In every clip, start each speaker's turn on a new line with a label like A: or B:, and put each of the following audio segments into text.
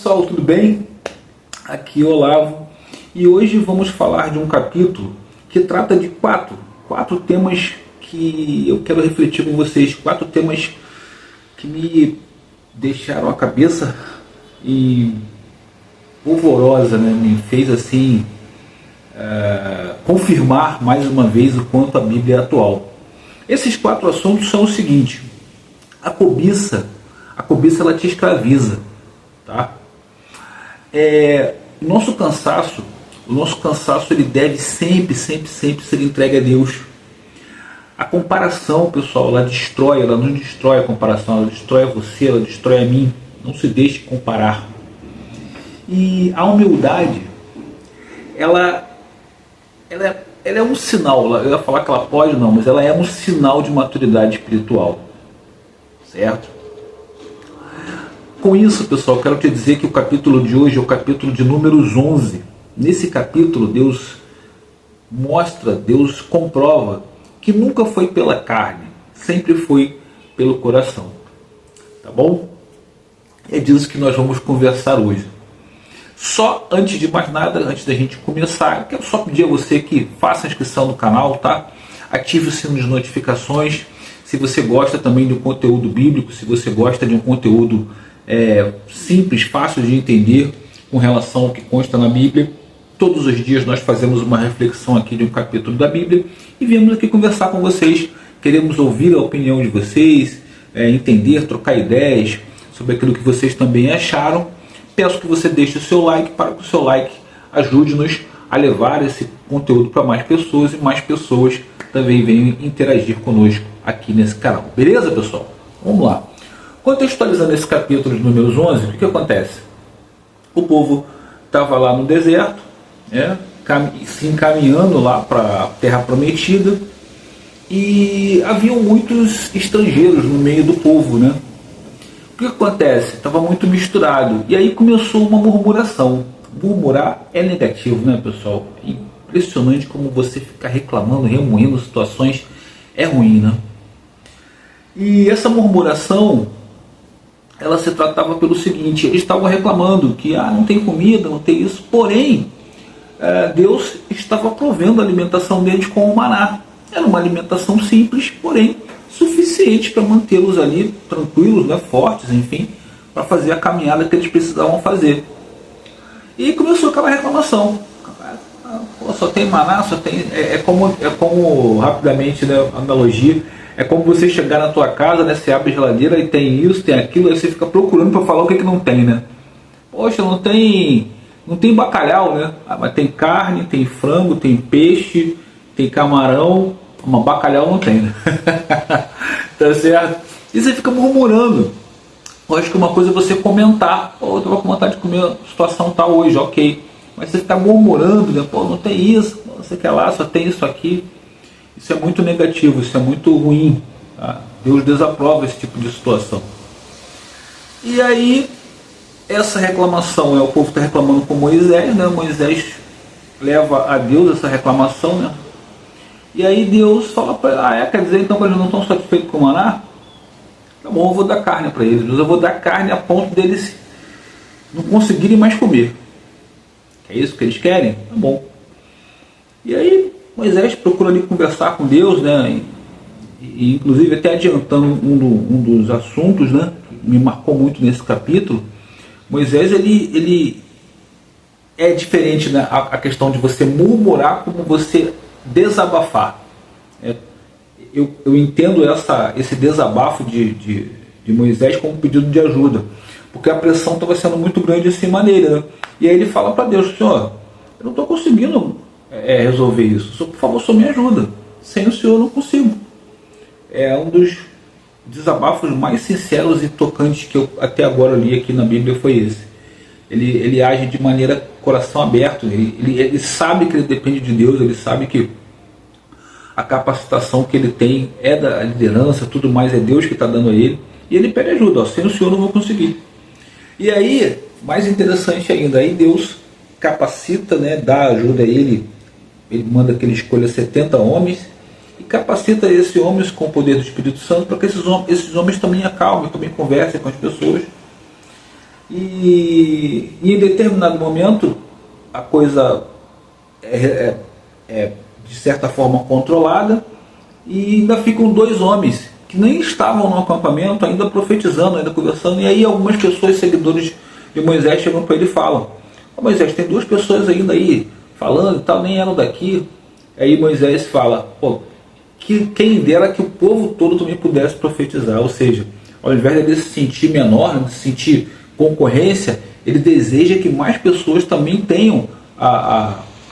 A: pessoal, tudo bem? Aqui é o Olavo e hoje vamos falar de um capítulo que trata de quatro temas que eu quero refletir com vocês, 4 temas que me deixaram a cabeça e polvorosa, né? Me fez assim confirmar mais uma vez o quanto a Bíblia é atual. Esses 4 assuntos são o seguinte: a cobiça ela te escraviza, tá? O nosso cansaço ele deve sempre ser entregue a Deus. A comparação, pessoal, ela não destrói a comparação, ela destrói a você, ela destrói a mim. Não se deixe comparar. E a humildade, ela é um sinal, eu ia falar que ela pode não, mas ela é um sinal de maturidade espiritual, certo? Com isso, pessoal, quero te dizer que o capítulo de hoje é o capítulo de números 11. Nesse capítulo, Deus comprova que nunca foi pela carne, sempre foi pelo coração. Tá bom? É disso que nós vamos conversar hoje. Só antes de mais nada, antes da gente começar, quero só pedir a você que faça a inscrição no canal, tá? Ative o sino de notificações. Se você gosta também do conteúdo bíblico, se você gosta de um conteúdo simples, fácil de entender com relação ao que consta na Bíblia, todos os dias nós fazemos uma reflexão aqui de um capítulo da Bíblia e viemos aqui conversar com vocês. Queremos ouvir a opinião de vocês, entender, trocar ideias sobre aquilo que vocês também acharam. Peço que você deixe o seu like, para que o seu like ajude-nos a levar esse conteúdo para mais pessoas e mais pessoas também venham interagir conosco aqui nesse canal. Beleza, pessoal? Vamos lá. Contextualizando esse capítulo de números 11, o que acontece? O povo estava lá no deserto, se encaminhando lá para a terra prometida, e haviam muitos estrangeiros no meio do povo, né? O que acontece? Estava muito misturado, e aí começou uma murmuração. Murmurar é negativo, né, pessoal? É impressionante como você ficar reclamando, remoendo situações é ruim, né? E essa murmuração, ela se tratava pelo seguinte: eles estavam reclamando que não tem comida, não tem isso, porém Deus estava provendo a alimentação deles com o maná. Era uma alimentação simples, porém suficiente para mantê-los ali tranquilos, né, fortes, enfim, para fazer a caminhada que eles precisavam fazer. E começou aquela reclamação: só tem maná, só tem... É como rapidamente, né, analogia, é como você chegar na tua casa, né, você abre a geladeira e tem isso, tem aquilo, aí você fica procurando para falar o que não tem, né? Poxa, não tem bacalhau, né? Mas tem carne, tem frango, tem peixe, tem camarão, mas bacalhau não tem, né? Tá certo? E você fica murmurando. Eu acho que uma coisa é você comentar: eu estava com vontade de comer, a situação tá hoje, ok. Mas você fica murmurando, né? Não tem isso, você quer lá, só tem isso aqui. Isso é muito negativo, isso é muito ruim, tá? Deus desaprova esse tipo de situação. E aí, essa reclamação, o povo está reclamando com Moisés, né? Moisés leva a Deus essa reclamação, né? E aí Deus fala para ele: quer dizer então que eles não estão satisfeitos com o maná? Tá bom, eu vou dar carne para eles. Eu vou dar carne a ponto deles não conseguirem mais comer. É isso que eles querem? Tá bom. E aí Moisés procura ali conversar com Deus, né? E inclusive até adiantando um dos assuntos, né, que me marcou muito nesse capítulo. Moisés ele é diferente, né, a questão de você murmurar como você desabafar. Eu entendo esse desabafo de Moisés como um pedido de ajuda, porque a pressão estava sendo muito grande em cima dele, né? E aí ele fala para Deus: Senhor, eu não estou conseguindo resolver isso, por favor, só me ajuda. Sem o Senhor eu não consigo. É um dos desabafos mais sinceros e tocantes que eu até agora li aqui na Bíblia, foi esse. Ele age de maneira coração aberto, ele sabe que ele depende de Deus, ele sabe que a capacitação que ele tem é da liderança, tudo mais é Deus que está dando a ele, e ele pede ajuda: sem o Senhor eu não vou conseguir. E aí, mais interessante ainda, aí Deus capacita, né, dá ajuda a ele manda que ele escolha 70 homens e capacita esses homens com o poder do Espírito Santo para que esses homens também acalmem, também conversem com as pessoas. E em determinado momento a coisa é de certa forma controlada, e ainda ficam dois homens que nem estavam no acampamento, ainda profetizando, ainda conversando. E aí algumas pessoas, seguidores de Moisés, chegam para ele e falam: Moisés, tem duas pessoas ainda aí falando e tal, nem eram daqui. Aí Moisés fala: pô, que quem dera que o povo todo também pudesse profetizar. Ou seja, ao invés de se sentir menor, de se sentir concorrência, ele deseja que mais pessoas também tenham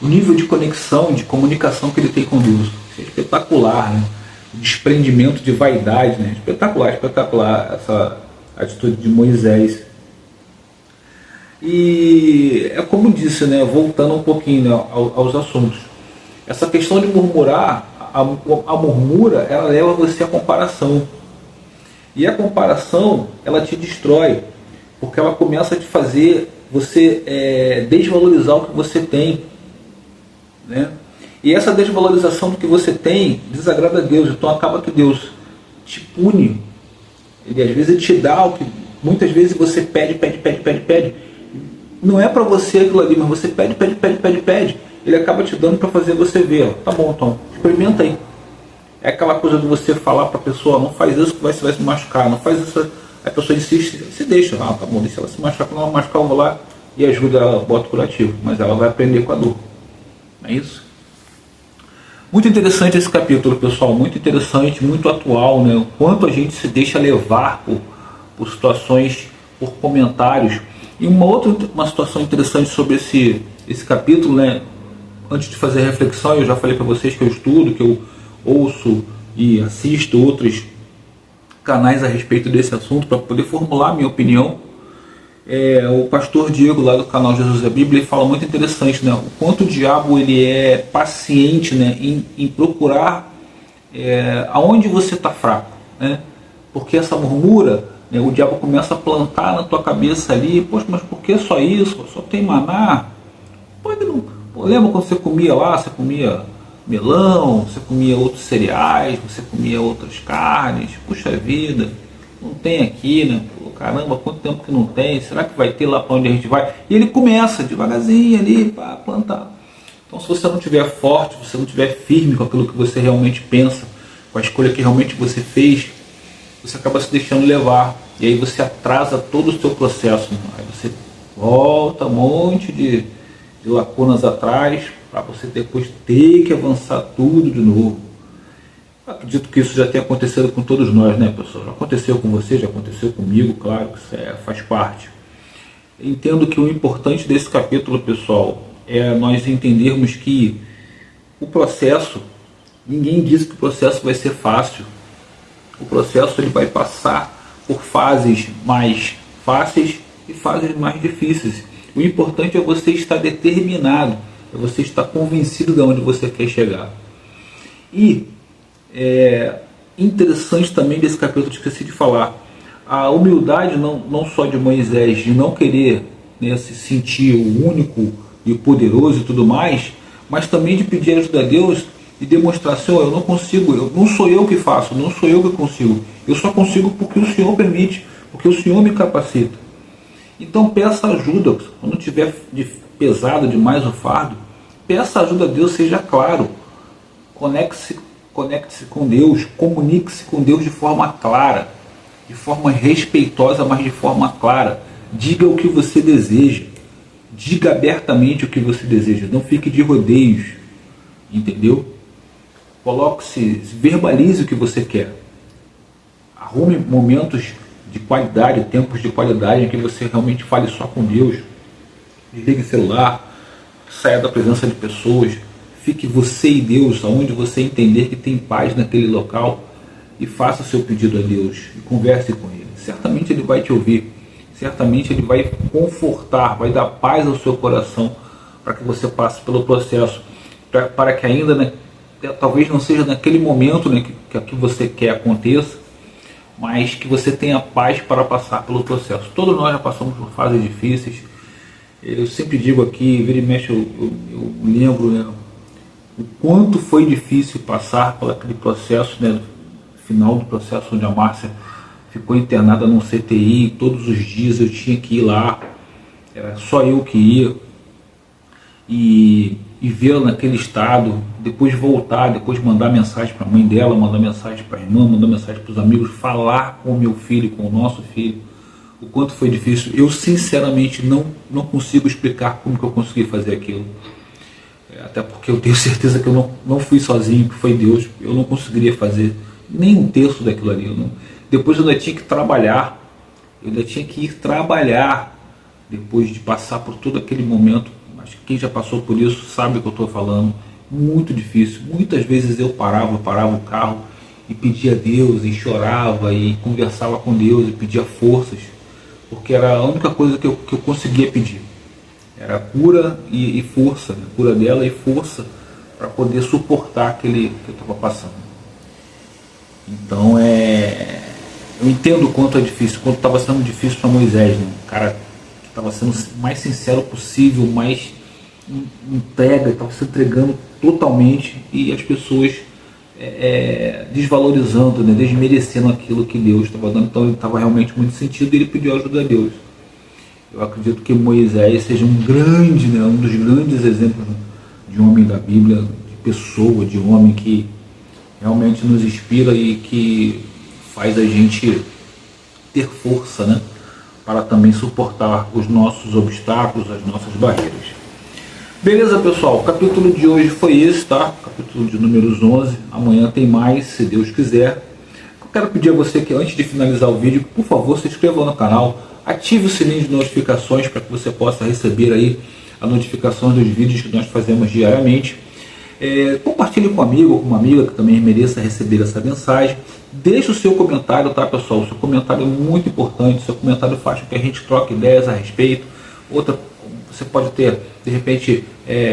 A: o nível de conexão, de comunicação que ele tem com Deus. Isso é espetacular, né? O desprendimento de vaidade, né? Espetacular, espetacular essa atitude de Moisés. E é como disse, né? Voltando um pouquinho, né, aos assuntos. Essa questão de murmurar, a murmura, ela leva você à comparação. E a comparação, ela te destrói, porque ela começa a te fazer você desvalorizar o que você tem, né? E essa desvalorização do que você tem desagrada a Deus. Então acaba que Deus te pune. Ele às vezes te dá o que muitas vezes você pede. Não é para você aquilo ali, mas você pede. Ele acaba te dando para fazer você ver. Ó, tá bom, então experimenta aí. É aquela coisa de você falar para a pessoa: não faz isso que você vai se machucar, não faz isso. A pessoa insiste, você deixa. Ah, tá bom, deixa ela se machucar. Quando ela machucar, eu vou lá e ajuda ela, bota o curativo. Mas ela vai aprender com a dor. Não é isso? Muito interessante esse capítulo, pessoal. Muito interessante, muito atual, né? O quanto a gente se deixa levar por situações, por comentários. E uma situação interessante sobre esse capítulo, né? Antes de fazer a reflexão, eu já falei para vocês que eu estudo, que eu ouço e assisto outros canais a respeito desse assunto para poder formular minha opinião. O pastor Diego, lá do canal Jesus é Bíblia, ele fala muito interessante, né? O quanto o diabo ele é paciente, né? em procurar aonde você está fraco, né? Porque essa murmura, né? O diabo começa a plantar na tua cabeça ali: poxa, mas por que só isso? Só tem maná? Pode não. Pô, lembra quando você comia lá? Você comia melão, você comia outros cereais, você comia outras carnes. Puxa vida, não tem aqui, né? Pô, caramba, quanto tempo que não tem? Será que vai ter lá para onde a gente vai? E ele começa devagarzinho ali para plantar. Então, se você não estiver forte, se você não estiver firme com aquilo que você realmente pensa, com a escolha que realmente você fez, você acaba se deixando levar. E aí você atrasa todo o seu processo. Aí você volta um monte de lacunas atrás, para você depois ter que avançar tudo de novo. Acredito que isso já tenha acontecido com todos nós, né, pessoal? Já aconteceu com você, já aconteceu comigo, claro, isso faz parte. Entendo que o importante desse capítulo, pessoal, é nós entendermos que o processo, ninguém diz que o processo vai ser fácil. O processo ele vai passar por fases mais fáceis e fases mais difíceis. O importante é você estar determinado, é você estar convencido de onde você quer chegar. E interessante também desse capítulo, esqueci de falar, a humildade não só de Moisés, de não querer, né, se sentir o único e o poderoso e tudo mais, mas também de pedir ajuda a Deus e demonstrar: Senhor, eu não consigo, não sou eu que faço, não sou eu que consigo, eu só consigo porque o Senhor permite, porque o Senhor me capacita. Então peça ajuda, quando tiver pesado demais o fardo, peça ajuda a Deus, seja claro, conecte-se com Deus, comunique-se com Deus de forma clara, de forma respeitosa, mas de forma clara. Diga o que você deseja, diga abertamente o que você deseja, não fique de rodeios, entendeu? Coloque-se, verbalize o que você quer, arrume momentos de qualidade, tempos de qualidade em que você realmente fale só com Deus. Desligue o celular, saia da presença de pessoas, fique você e Deus, aonde você entender que tem paz naquele local, e faça o seu pedido a Deus e converse com Ele. Certamente Ele vai te ouvir, certamente Ele vai confortar, vai dar paz ao seu coração para que você passe pelo processo, para que ainda, né, talvez não seja naquele momento, né, que você quer aconteça, mas que você tenha paz para passar pelo processo. Todos nós já passamos por fases difíceis. Eu sempre digo aqui, vira e mexe, eu lembro, né, o quanto foi difícil passar por aquele processo, né, final do processo onde a Márcia ficou internada num CTI, todos os dias eu tinha que ir lá, era só eu que ia, e vê-la naquele estado, depois voltar, depois mandar mensagem para a mãe dela, mandar mensagem para a irmã, mandar mensagem para os amigos, falar com o meu filho, com o nosso filho, o quanto foi difícil. Eu sinceramente não consigo explicar como que eu consegui fazer aquilo, até porque eu tenho certeza que eu não fui sozinho, que foi Deus. Eu não conseguiria fazer nem um terço daquilo ali. Depois eu ainda tinha que trabalhar, depois de passar por todo aquele momento. Acho que quem já passou por isso sabe o que eu estou falando. Muito difícil. Muitas vezes eu parava o carro e pedia a Deus, e chorava, e conversava com Deus, e pedia forças, porque era a única coisa que eu conseguia pedir. Era cura e força, né? Cura dela e força para poder suportar aquele que eu estava passando. Então eu entendo o quanto é difícil, quanto estava sendo difícil para Moisés, né? O cara que estava sendo o mais sincero possível, mais entrega, estava se entregando totalmente, e as pessoas desvalorizando, né? Desmerecendo aquilo que Deus estava dando. Então ele estava realmente muito sentido, e ele pediu ajuda a Deus. Eu acredito que Moisés seja um dos grandes exemplos de homem da Bíblia, de pessoa, de homem que realmente nos inspira e que faz a gente ter força, né, para também suportar os nossos obstáculos, as nossas barreiras. Beleza, pessoal? O capítulo de hoje foi esse, tá? Capítulo de números 11. Amanhã tem mais, se Deus quiser. Eu quero pedir a você que, antes de finalizar o vídeo, por favor, se inscreva no canal, ative o sininho de notificações para que você possa receber aí a notificação dos vídeos que nós fazemos diariamente. Compartilhe com um amigo ou com uma amiga que também mereça receber essa mensagem. Deixe o seu comentário, tá, pessoal? O seu comentário é muito importante. O seu comentário faz com que a gente troque ideias a respeito. Você pode ter, de repente,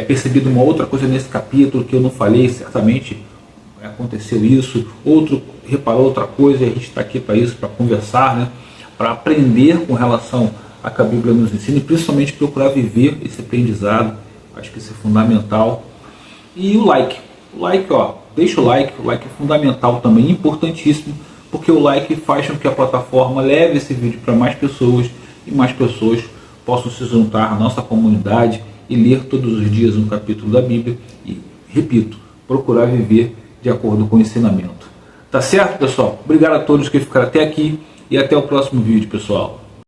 A: percebido uma outra coisa nesse capítulo que eu não falei, certamente aconteceu isso. Outro reparou outra coisa, e a gente está aqui para isso, para conversar, né? Para aprender com relação a que a Bíblia nos ensina, e principalmente procurar viver esse aprendizado. Acho que isso é fundamental. E o like, deixa o like é fundamental também, importantíssimo, porque o like faz com que a plataforma leve esse vídeo para mais pessoas, e mais pessoas possam se juntar à nossa comunidade e ler todos os dias um capítulo da Bíblia e, repito, procurar viver de acordo com o ensinamento. Tá certo, pessoal? Obrigado a todos que ficaram até aqui, e até o próximo vídeo, pessoal.